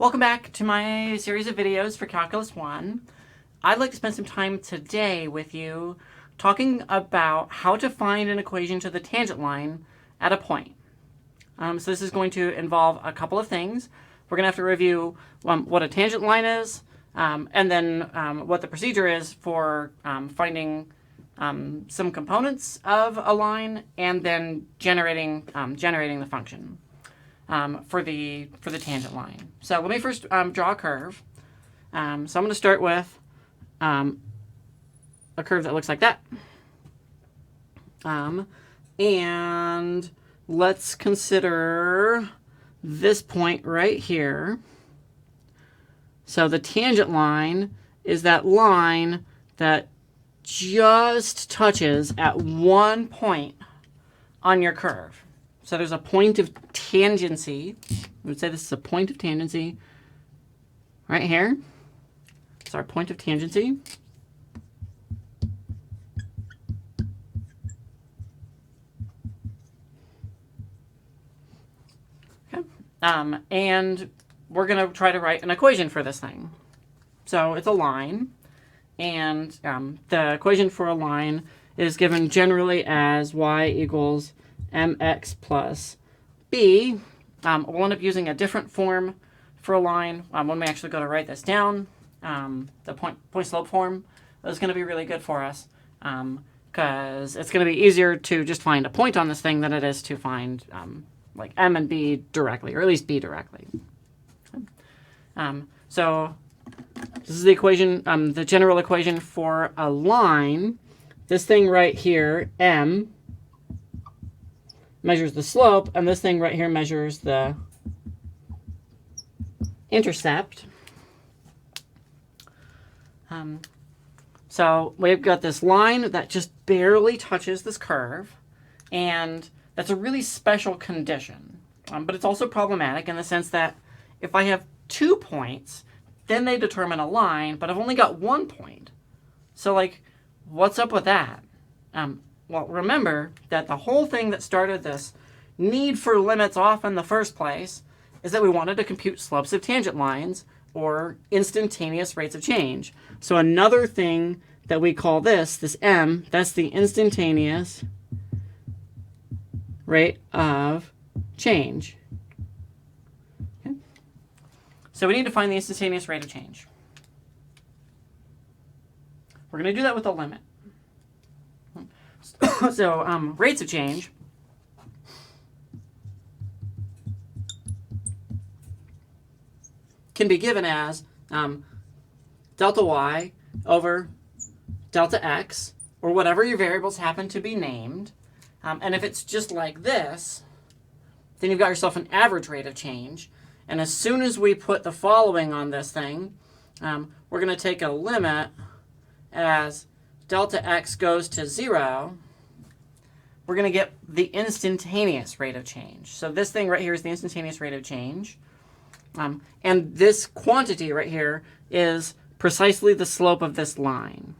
Welcome back to my series of videos for Calculus 1. I'd like to spend some time today with you talking about how to find an equation to the tangent line at a point. So this is going to involve a couple of things. We're going to have to review what a tangent line is, and then what the procedure is for finding some components of a line, and then generating the function for the tangent line. So let me first draw a curve. So I'm going to start with a curve that looks like that. And let's consider this point right here. So the tangent line is that line that just touches at one point on your curve. So there's a point of tangency. We would say this is a point of tangency right here. It's our point of tangency. Okay. And we're going to try to write an equation for this thing. So it's a line, and the equation for a line is given generally as y equals mx plus b. We'll end up using a different form for a line when we actually go to write this down. The point-slope form is going to be really good for us because it's going to be easier to just find a point on this thing than it is to find like m and b directly, or at least b directly. So this is the equation, the general equation for a line. This thing right here, m, measures the slope, and this thing right here measures the intercept. So we've got this line that just barely touches this curve, and that's a really special condition. But it's also problematic in the sense that if I have 2 points, then they determine a line, but I've only got 1 point. So, like, what's up with that? Well, remember that the whole thing that started this need for limits off in the first place is that we wanted to compute slopes of tangent lines, or instantaneous rates of change. So another thing that we call this m, that's the instantaneous rate of change. Okay. So we need to find the instantaneous rate of change. We're going to do that with a limit. So rates of change can be given as delta y over delta x, or whatever your variables happen to be named. And if it's just like this, then you've got yourself an average rate of change. And as soon as we put the following on this thing, we're going to take a limit as delta x goes to 0. We're going to get the instantaneous rate of change. So this thing right here is the instantaneous rate of change. And this quantity right here is precisely the slope of this line.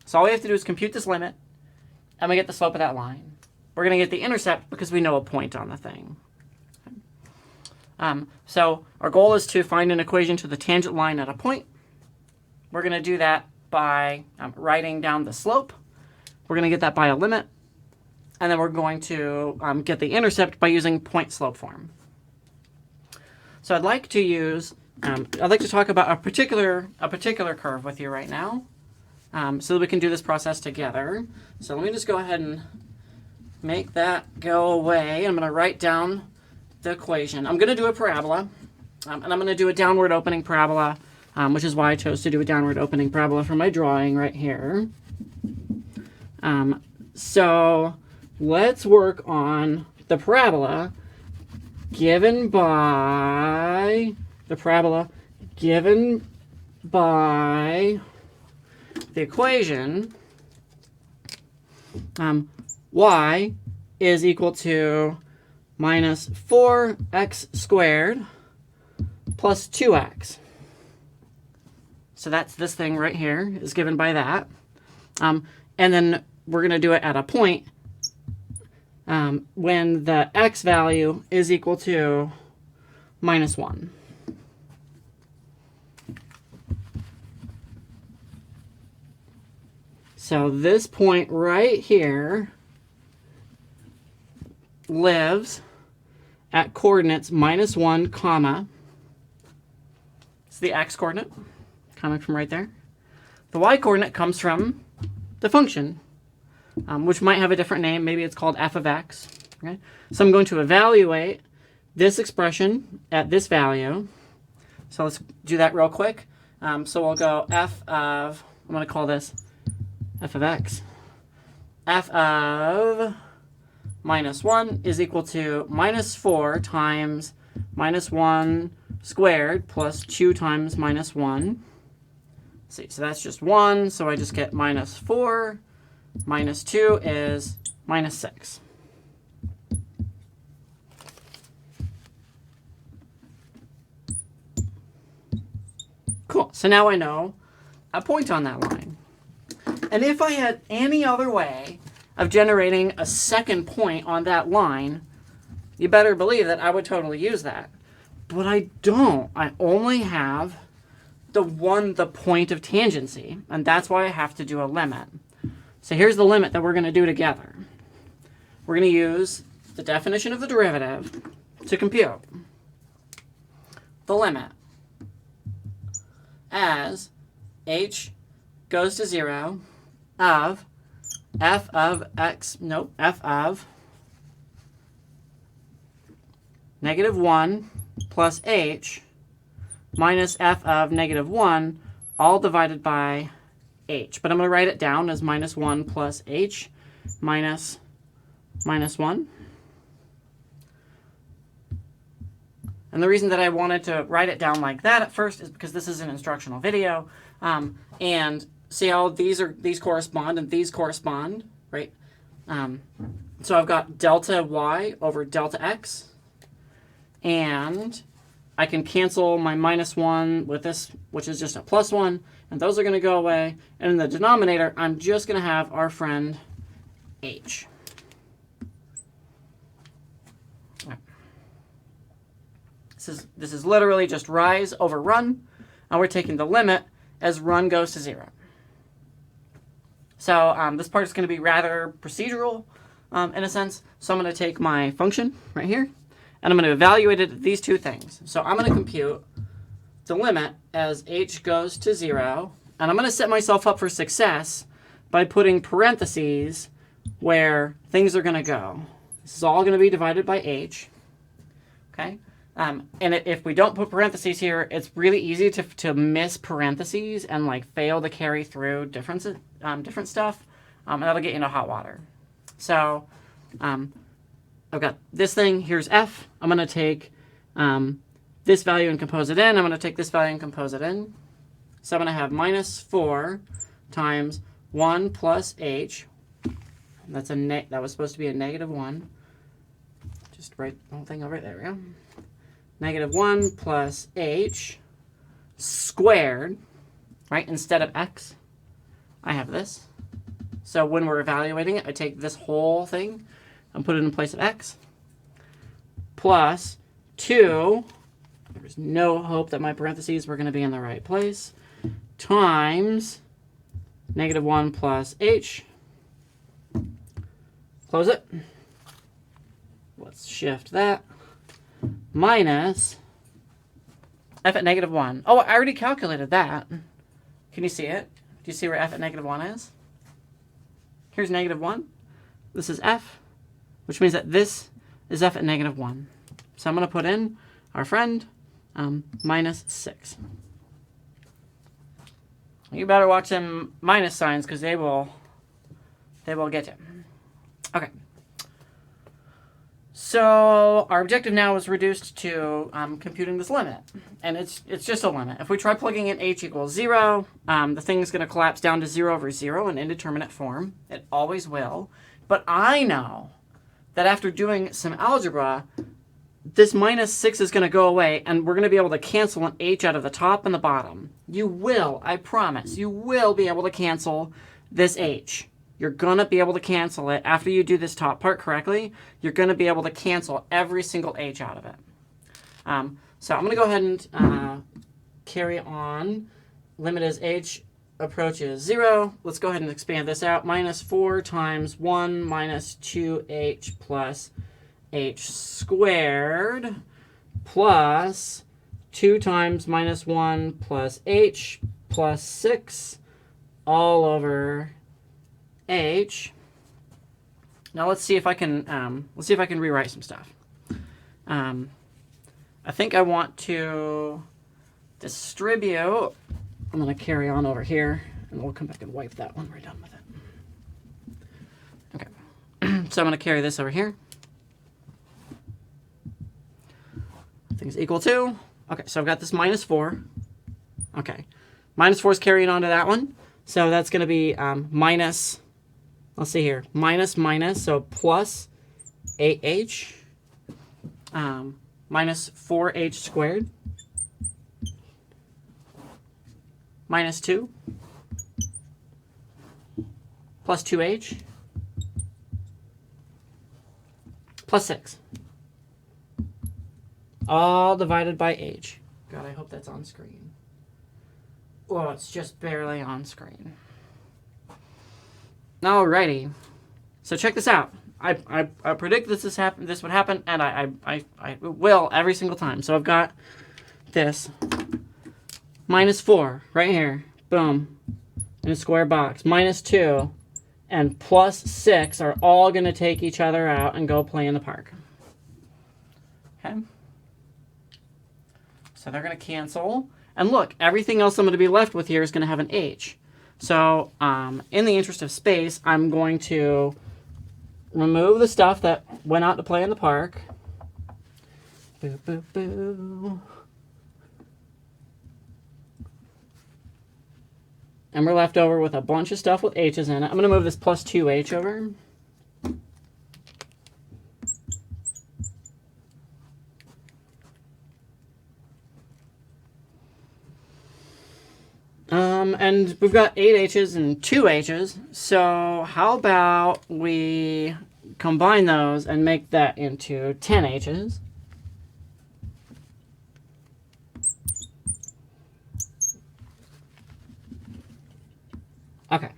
So all we have to do is compute this limit, and we get the slope of that line. We're going to get the intercept because we know a point on the thing. So our goal is to find an equation to the tangent line at a point. We're going to do that by writing down the slope. We're going to get that by a limit. And then we're going to get the intercept by using point-slope form. So I'd like to talk about a particular curve with you right now, so that we can do this process together. So let me just go ahead and make that go away. I'm going to write down the equation. I'm going to do a parabola, and I'm going to do a downward opening parabola, which is why I chose to do a downward opening parabola for my drawing right here. So let's work on the parabola given by the equation y is equal to minus 4x squared plus 2x. So that's this thing right here is given by that. And then we're going to do it at a point when the x value is equal to minus 1. So this point right here lives at coordinates -1, comma. It's the x-coordinate coming from right there. The y-coordinate comes from the function, which might have a different name. Maybe it's called f of x. Okay? So I'm going to evaluate this expression at this value. So let's do that real quick. So we'll go f of, I'm going to call this f of x. F of -1 is equal to -4 times -1 squared plus 2 times -1. See, so that's just 1, so I just get -4 minus 2 is -6. Cool, so now I know a point on that line. And if I had any other way of generating a second point on that line, you better believe that I would totally use that. But I don't. I only have the point of tangency, and that's why I have to do a limit. So here's the limit that we're going to do together. We're going to use the definition of the derivative to compute the limit as h goes to 0 of f of x, nope, f of -1 plus h minus f of -1, all divided by h. But I'm going to write it down as -1 plus h minus -1. And the reason that I wanted to write it down like that at first is because this is an instructional video. And see how these correspond and these correspond, right? So I've got delta y over delta x. And I can cancel my -1 with this, which is just a +1. And those are going to go away. And in the denominator, I'm just going to have our friend h. This is literally just rise over run. And we're taking the limit as run goes to 0. So this part is going to be rather procedural in a sense. So I'm going to take my function right here, and I'm going to evaluate it at these two things. So I'm going to compute the limit as h goes to 0, and I'm going to set myself up for success by putting parentheses where things are going to go. This is all going to be divided by h. Okay? And if we don't put parentheses here, it's really easy to miss parentheses and like fail to carry through different stuff, and that'll get you into hot water. So I've got this thing. Here's f. I'm going to take this value and compose it in. I'm going to take this value and compose it in. So I'm going to have -4 times 1 plus h. That's that was supposed to be a -1. Just write the whole thing over. There we go. -1 plus h squared, right? Instead of x, I have this. So when we're evaluating it, I take this whole thing and put it in place of x, plus 2, there's no hope that my parentheses were going to be in the right place, times -1 plus h. Close it. Let's shift that. Minus f at -1. Oh, I already calculated that. Can you see it? Do you see where f at -1 is? Here's -1. This is f, which means that this is f at -1. So I'm going to put in our friend -6. You better watch them minus signs because they will get you. Okay. So our objective now is reduced to computing this limit, and it's just a limit. If we try plugging in h equals 0, the thing is going to collapse down to 0 over 0 in indeterminate form. It always will. But I know that after doing some algebra, this -6 is going to go away, and we're going to be able to cancel an h out of the top and the bottom. You will, I promise, you will be able to cancel this h. You're going to be able to cancel it. After you do this top part correctly, you're going to be able to cancel every single h out of it. So I'm going to go ahead and carry on. Limit is h approaches 0, let's go ahead and expand this out. Minus 4 times 1 minus 2h plus h squared plus 2 times minus 1 plus h plus 6 all over h. Now let's see if I can rewrite some stuff. I think I want to distribute. I'm going to carry on over here, and we'll come back and wipe that when we're done with it. Okay, so I'm going to carry this over here. Things equal to. Okay, so I've got this minus 4. Okay, minus 4 is carrying on to that one, so that's going to be minus. Let's see here, minus, so plus 8h minus 4h squared minus 2 plus 2h plus 6. All divided by h. God, I hope that's on screen. Oh, it's just barely on screen. Alrighty, so check this out. I predict this would happen, and I will every single time. So I've got this minus 4 right here, boom, in a square box. Minus 2 and plus 6 are all going to take each other out and go play in the park. Okay, so they're going to cancel, and look, everything else I'm going to be left with here is going to have an h. So, in the interest of space, I'm going to remove the stuff that went out to play in the park. Boo, boo, boo. And we're left over with a bunch of stuff with h's in it. I'm going to move this plus 2h over. And we've got 8 h's and 2 h's, so how about we combine those and make that into 10 h's. Okay,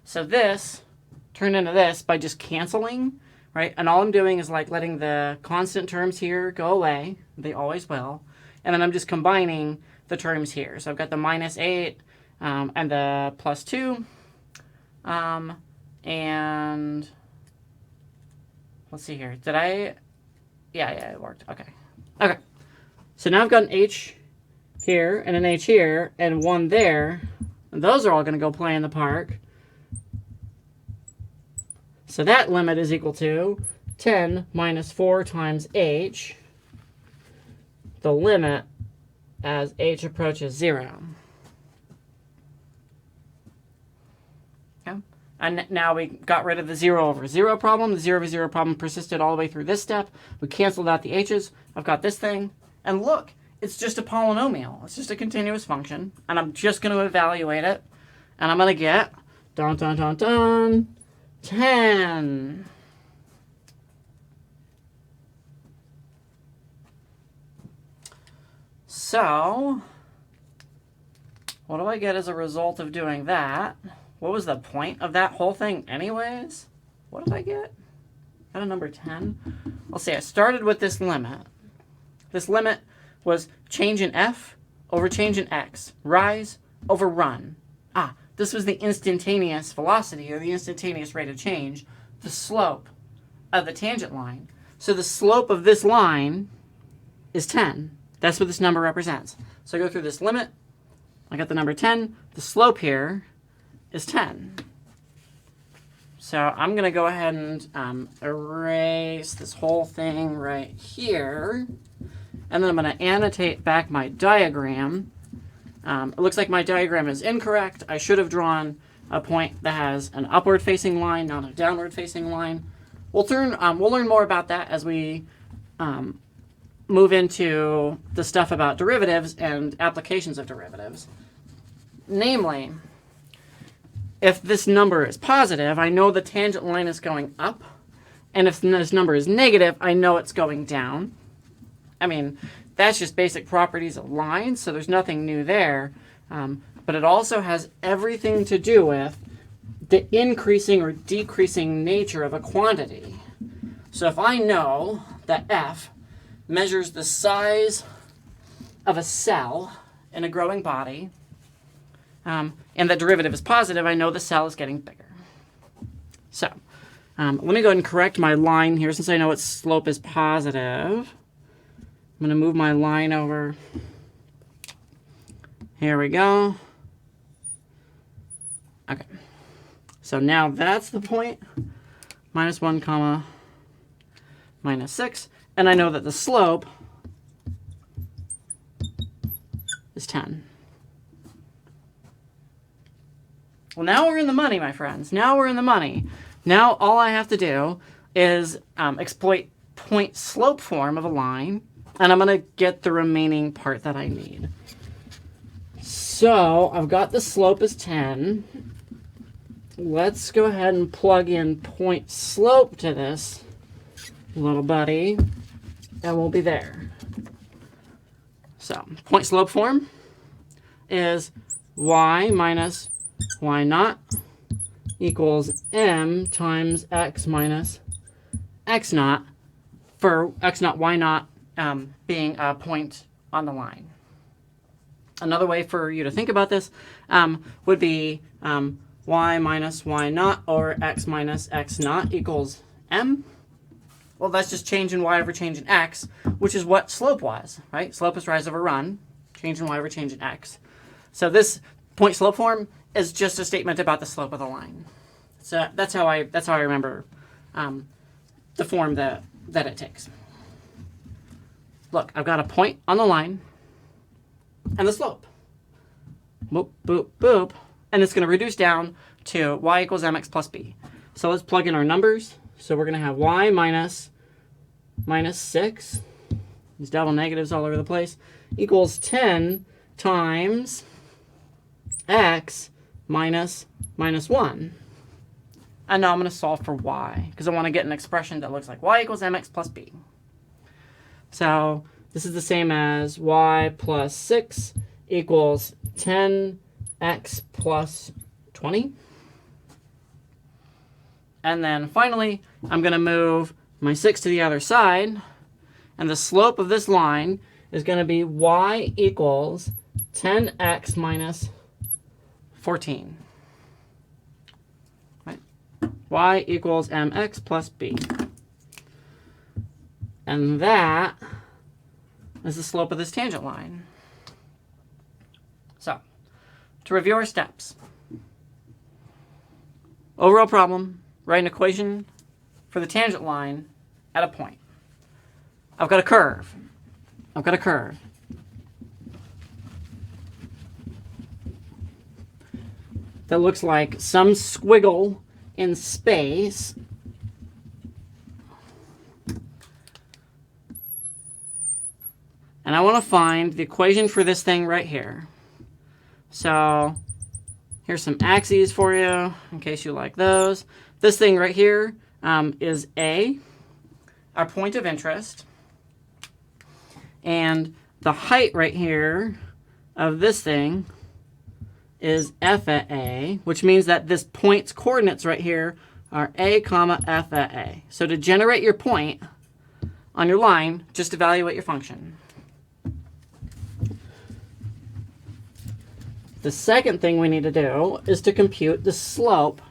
so this turned into this by just canceling, right? And all I'm doing is like letting the constant terms here go away. They always will. And then I'm just combining the terms here. So I've got the minus 8 and the plus 2. And let's see here. Did I? Yeah, it worked. Okay. Okay. So now I've got an h here and an h here and one there. And those are all going to go play in the park. So that limit is equal to 10 minus 4 times h, the limit as h approaches 0. Okay. And now we got rid of the 0 over 0 problem. The 0 over 0 problem persisted all the way through this step. We canceled out the h's. I've got this thing. And look, it's just a polynomial. It's just a continuous function. And I'm just going to evaluate it. And I'm going to get, dun, dun, dun, dun, 10. So, what do I get as a result of doing that? What was the point of that whole thing anyways? What did I get? Got a number 10? Let's see, I started with this limit. This limit was change in f over change in x. Rise over run. This was the instantaneous velocity, or the instantaneous rate of change, the slope of the tangent line. So the slope of this line is 10. That's what this number represents. So I go through this limit. I got the number 10. The slope here is 10. So I'm going to go ahead and erase this whole thing right here. And then I'm going to annotate back my diagram. It looks like my diagram is incorrect. I should have drawn a point that has an upward-facing line, not a downward-facing line. We'll learn more about that as we move into the stuff about derivatives and applications of derivatives. Namely, if this number is positive, I know the tangent line is going up. And if this number is negative, I know it's going down. I mean, that's just basic properties of lines, so there's nothing new there. but it also has everything to do with the increasing or decreasing nature of a quantity. So if I know that F measures the size of a cell in a growing body, and the derivative is positive, I know the cell is getting bigger. So let me go ahead and correct my line here since I know its slope is positive. I'm going to move my line over. Here we go. Okay. So now that's the point. Minus 1 comma minus 6. And I know that the slope is 10. Well, now we're in the money, my friends. Now we're in the money. Now all I have to do is exploit point slope form of a line, and I'm going to get the remaining part that I need. So I've got the slope is 10. Let's go ahead and plug in point slope to this little buddy, and we'll be there. So point slope form is y minus y naught equals m times x minus x naught, for x naught, y naught being a point on the line. Another way for you to think about this would be y minus y naught over x minus x naught equals m. Well, that's just change in y over change in x, which is what slope was, right? Slope is rise over run, change in y over change in x. So this point slope form is just a statement about the slope of the line. So that's how I remember the form that it takes. Look, I've got a point on the line and the slope. Boop, boop, boop. And it's going to reduce down to y equals mx plus b. So let's plug in our numbers. So we're going to have y minus 6, these double negatives all over the place, equals 10 times x minus 1. And now I'm going to solve for y, because I want to get an expression that looks like y equals mx plus b. So this is the same as y plus 6 equals 10x plus 20. And then finally, I'm going to move my 6 to the other side. And the slope of this line is going to be y equals 10x minus 14. Right? Y equals mx plus b. And that is the slope of this tangent line. So, to review our steps. Overall problem, write an equation for the tangent line at a point. I've got a curve. That looks like some squiggle in space. And I want to find the equation for this thing right here. So here's some axes for you, in case you like those. This thing right here is A, our point of interest. And the height right here of this thing is f at A, which means that this point's coordinates right here are A, comma, f at A. So to generate your point on your line, just evaluate your function. The second thing we need to do is to compute the slope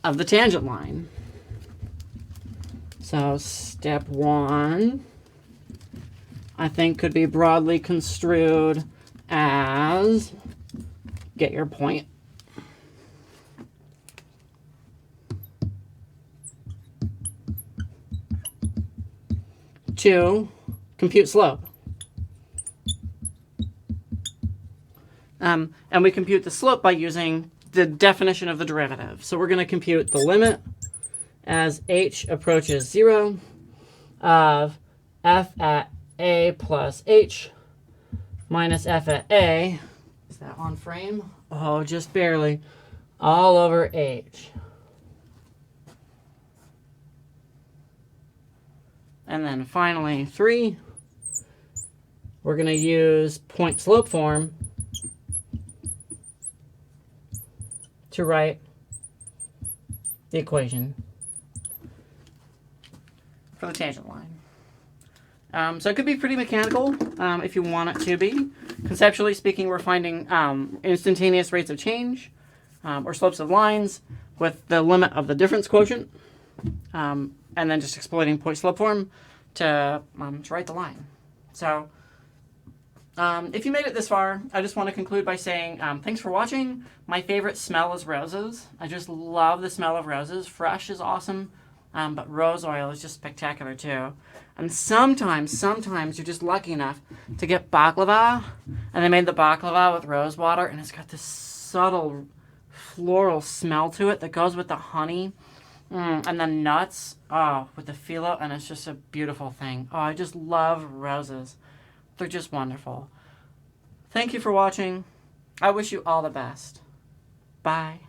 of the tangent line. So step 1, I think, could be broadly construed as get your point. Two, compute slope. And we compute the slope by using the definition of the derivative. So we're going to compute the limit as h approaches 0 of f at a plus h minus f at a. Is that on frame? Oh, just barely. All over h. And then finally, 3, we're going to use point slope form to write the equation for the tangent line. So it could be pretty mechanical if you want it to be. Conceptually speaking, we're finding instantaneous rates of change or slopes of lines with the limit of the difference quotient, and then just exploiting point-slope form to write the line. So if you made it this far, I just want to conclude by saying thanks for watching. My favorite smell is roses. I just love the smell of roses. Fresh is awesome, but rose oil is just spectacular too. And sometimes you're just lucky enough to get baklava, and they made the baklava with rose water, and it's got this subtle floral smell to it that goes with the honey and the nuts with the phyllo, and it's just a beautiful thing. I just love roses. They're just wonderful. Thank you for watching. I wish you all the best. Bye.